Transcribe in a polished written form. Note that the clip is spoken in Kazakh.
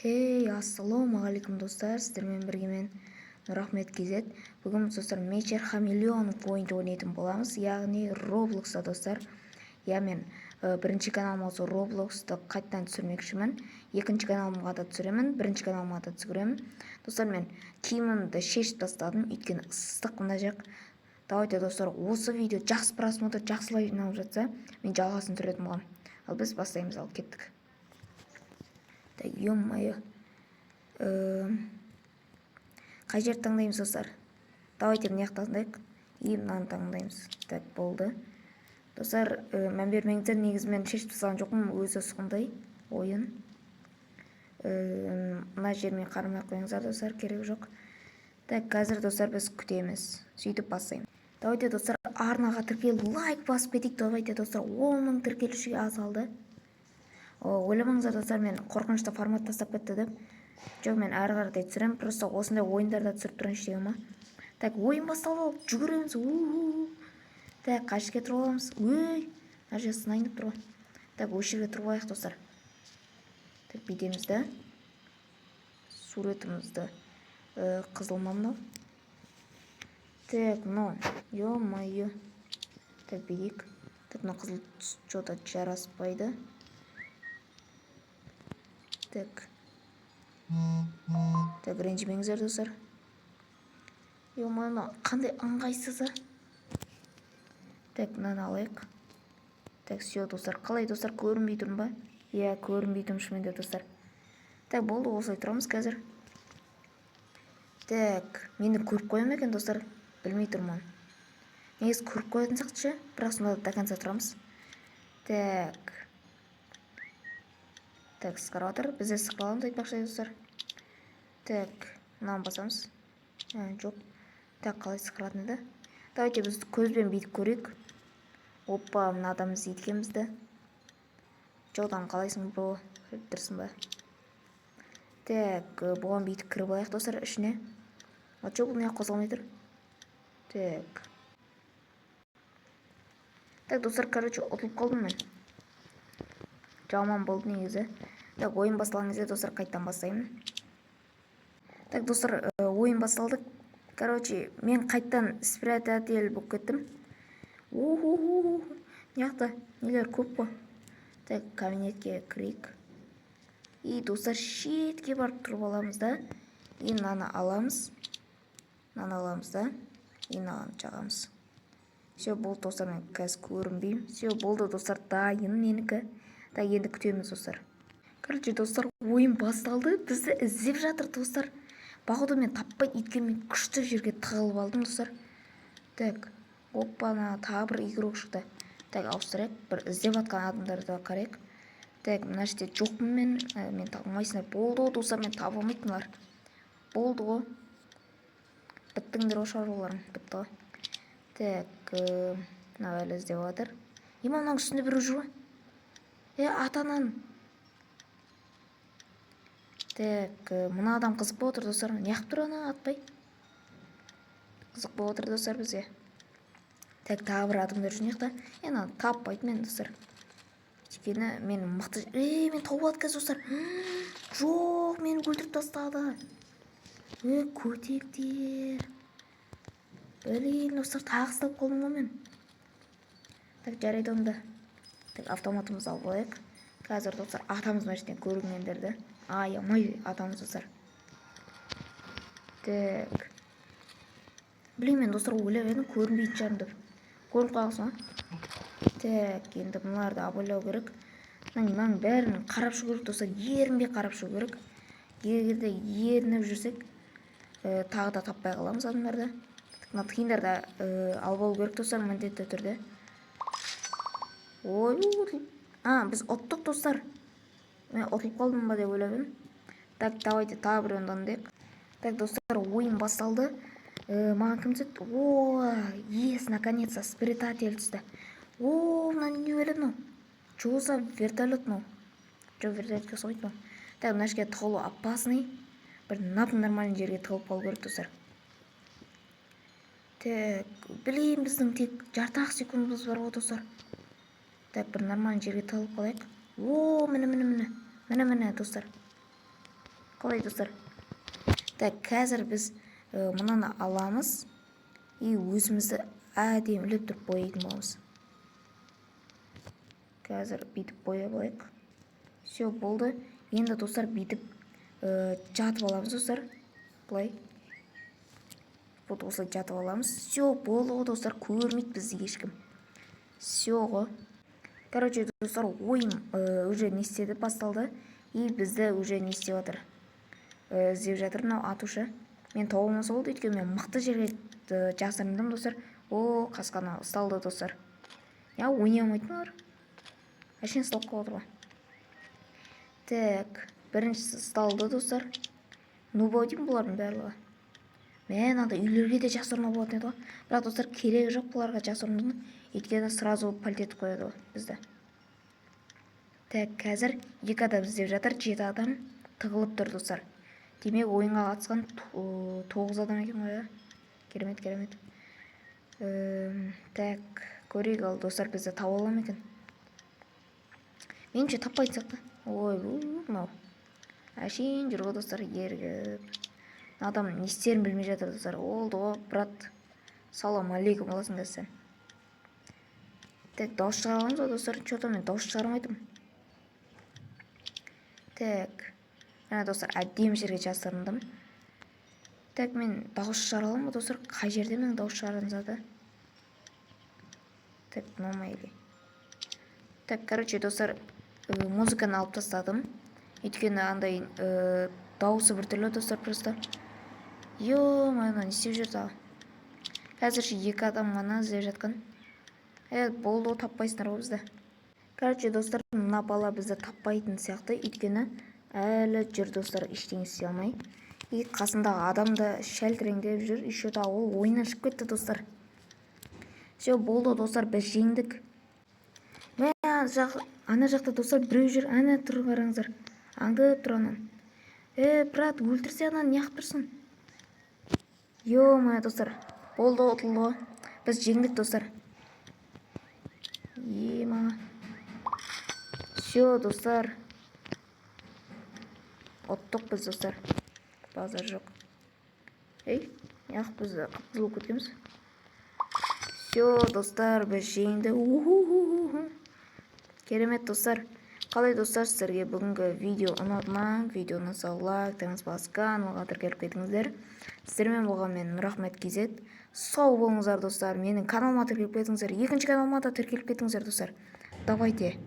Ассалаумағалейкум достар, сіздермен бірге мен Нұрахмет KZ. Бүгін достар Мечер Хамелеон ойынды ойнайтын боламыз, яғни Roblox'та достар. Мен бірінші каналым осы Roblox'ты қайттан түсірмекшімін. Екінші каналымға да түсіремін, бірінші каналыма да түсіремін. Достар, мен киімімді шешіп тастадым, өйткені ыстық мына жақ. Давайте достар, осы видео жақсы просмотр, жақсы лайк алып жатса, мен жалғасын түсіретін боламын. Ал біз бастаймыз, ал кеттік. Так, ё-моё. Қай жерді таңдаймыз достар? Давайте мына жақты таңдайық. И мынаны таңдаймыз. Так, болды. Достар, мән бермеңіздер, негізі мен шешіп тастаған жоқпын, өзі сондай ойын. Мына жермен қарамай қойыңыздар достар, керек жоқ. Так, қазір достар біз күтеміз. Сөйтіп бастаймыз. Давайте достар, арнаға тіркел, лайк басып кетейік. Давайте достар, 10 мың тіркелушіге азалды. Ойламаңыздар достар, мен қорқынышты формат тастап кетті деп. Жоқ, мен әрі қаратай түсірем, просто осындай ойындарда түсіріп тұрайыншы деген ма. Так, ойын басталды, жүгіреміз. Так, қашке тұрып аламыз. Мына жер сынайынып тұр ғой. Так, осы жерге тұрып алайық достар. Так, бүйтеміз да. Суретімізді қызылма мынау. Так, мынау. Ё-моё. Так, бүйтейік. Так, мына қызыл что-то жараспайды. Так, ренжімеңіздер достар. Ё-моё, қандай ыңғайсыз. Так, мынаны алайық. Так, все достар, қалай достар, көрінбей тұрмын ба? Иә, көрінбей тұрмын шынымен достар. Так, болды, осылай тұрамыз қазір. Так, мені көріп қоям екен достар, білмей тұрмын. Негізі көріп қоятын сақтышы, бірақ сонда до конца тұрамыз. Так, скаратор, бізде сықаламыз айтпақшы достар. Так, мынаны басамыз. Жоқ. Так, қалай сықыратын еді? Давайте біз көзбен бүйтіп көрейік. Опа, мына адам іздейді бізді. Жоқтан қалайсың бро? Тұрсың ба? Так, бұған бүйтіп кіріп алайық достар ішіне. Жоқ, бұл неғып қозғалмай тұр. Так, достар, короче, ұтылып қалдым мен. Жаман болды негізі. Так, ойын басталған кезде достар қайттан бастаймын. Так, достар, ойын басталды. Короче, мен қайттан спрятатель болып кеттім. Неқта, нелер көп қой. Так, кабинетке кірейік. И достар, шетке барып тұрып аламыз да. И мынаны аламыз. Мынаны аламыз да. И мынаны жағамыз. Все, болды достар, мен қазір көрінбеймін. Все, болды достар, дайын менікі. Так, енді күтеміз достар. Короче, достар, ойын басталды. Бізді іздеп жатыр достар. Бағуды мен таппай еткен, мен күшті жерге тығылып алдым достар. Так, оппана, тағы бір игрок шықты. Так, ауыстырайық, бір іздеп атқан адамдарды қарайық. Так, мына жерде жоқпын мен табылмайсыңдар. Болды ғой достар, мен табылмайтынлар. Болды ғой. Біттіңдер ғой шаруаларың, бітті ғой. Так, мына әлі іздеп жатыр. Мынаның үстінде біреу жүр ғой. Атанан. Так, мына адам қызық болып отыр достар. Неғып тұр ана атпай? Қызық болып отыр достар бізге. Так, тағы бір адамдар жүр неқта. Ана таппайды мен достар. Өйткені мен мықты... мен тауып алды қазір достар. Жоқ, мені өлтіріп тастады. Көтектер. Блин, достар, тағы ұстап қалдым ғой мен. Так, жарайды онда. Так, автоматымызды алып алайық. Қазір достар, атамыз мына жерден көрінгендерді. Аямай атамыз достар. Так. Блин, мен достар ойлап едім, көрінбейтін шығармын деп. Көрініп қалғансың ба? Так, енді мыналарды абайлау керек. Мынаның бәрін қарап шығу керек достар, ерінбей қарап шығу керек. Егерде ерініп жүрсек, тағы да таппай қаламыз адамдарды. Мына тиындарды алып алу керек достар, міндетті түрде. Ой, біз ұттық достар. Мен ұтылып қалдым ба деп ойлап едім. Так, давайте тағы бір ондандайық. Так, достар, ойын басталды. Маған кім түседі? Ес, наконец-то, спрятатель түсті. Мына не өліп мынау? Что за вертолет мынау? Жоқ, вертолетке ұқсамайды ма? Так, мына жерге тығылу опасный. Бір нормальный жерге тығылып қалу керек достар. Так, блин, біздің тек жарты-ақ секундымыз бар ғой достар. Так, бір нормальный жерге тығылып қалайық. Міне достар. Қалай достар? Так, қазір біз мынаны аламыз и өзімізді әдемілеп тұрып бояйтын боламыз. Қазір бүйтіп бояп алайық. Все, болды. Енді достар бүйтіп жатып аламыз достар. Былай. Вот осылай жатып аламыз. Все, болды ғой достар, көрмейді бізді ешкім. Все ғой. Короче, достар, ойын уже не істеді, басталды. И бізді уже не істеп жатыр. Іздеп жатыр мынау атушы. Мен тауылмаса болды, өйткені мен мықты жерге жасырындым достар. О, қасқана ұсталды достар. Я ойнай алмайтын олар. Әшейін ұсталып қалады ғой. Так, біріншісі ұсталды достар. Нубау деймін бұлардың барлығы. Мен анда үйлерге де жасырынуға болатын еді ғой. Бірақ достар, керегі жоқ бұларға жасырынудың. Өйткені сразу пальтетіп қояды ғой бізді. Так, қазір 2 адам іздеп жатыр, 7 адам тығылып тұр достар. Демек ойынға қатысқан 9 адам екен ғой. Керемет. Так, көрейік ал достар, бізді тауып алам екен. Меніңше таппайтын сияқты. Ой, мынау. Әшейін жүр ғой достар, ергіп. Адам не істерін білмей жатыр достар. Олды ғой, брат. Салам алейкум боласың қазір. Так, дауыс шығара аламыз ғой достар. Че-то мен дауыс шығармайтым. Так, мына достар, әдемі жерге жасырындым. Так, мен дауыс шығара аламын ғой достар. Қай жерде мен дауыс шығаратын заты? Так, нормально. Так, короче, достар, музыканы алып тастадым. Өйткені андай дауысы біртүрлі достар просто. Ё-моё, не істеп жүрді. Қазірше 2 адам ғана іздеп жатқан. Болды, таппайсыңдар ғой бізді. Короче, достар, мына бала бізді таппайтын сияқты. Өйткені әлі жүр достар, ештеңе істей алмай. И қасындағы адам да шәлтіреңдеп жүр. Еще да ол ойыннан шығып кетті достар. Все, болды достар, біз жеңдік. Ана жақта достар біреу жүр. Ана тұр, қараңыздар. Аңдып тұр анан. Брат, өлтірсе анан неғып тұрсың? Ё-моё достар, болды, ұтылды ғой. Біз жеңдік достар. Ема. Все достар. Оттық біз достар. Базар жоқ. Неғып біз қыпызылып көткеміз. Все достар, біз жеңді. Керемет достар. Қалай достар, сіздерге бүгінгі видео ұнады ма? Видеоны лайк, каналға тіркеліп кетіңіздер. Сіздермен болған мен Нұрахмет KZ. Сау болыңыздар достар. Менің каналыма тіркеліп кетіңіздер. Екінші каналыма да тіркеліп кетіңіздер достар. Давайте.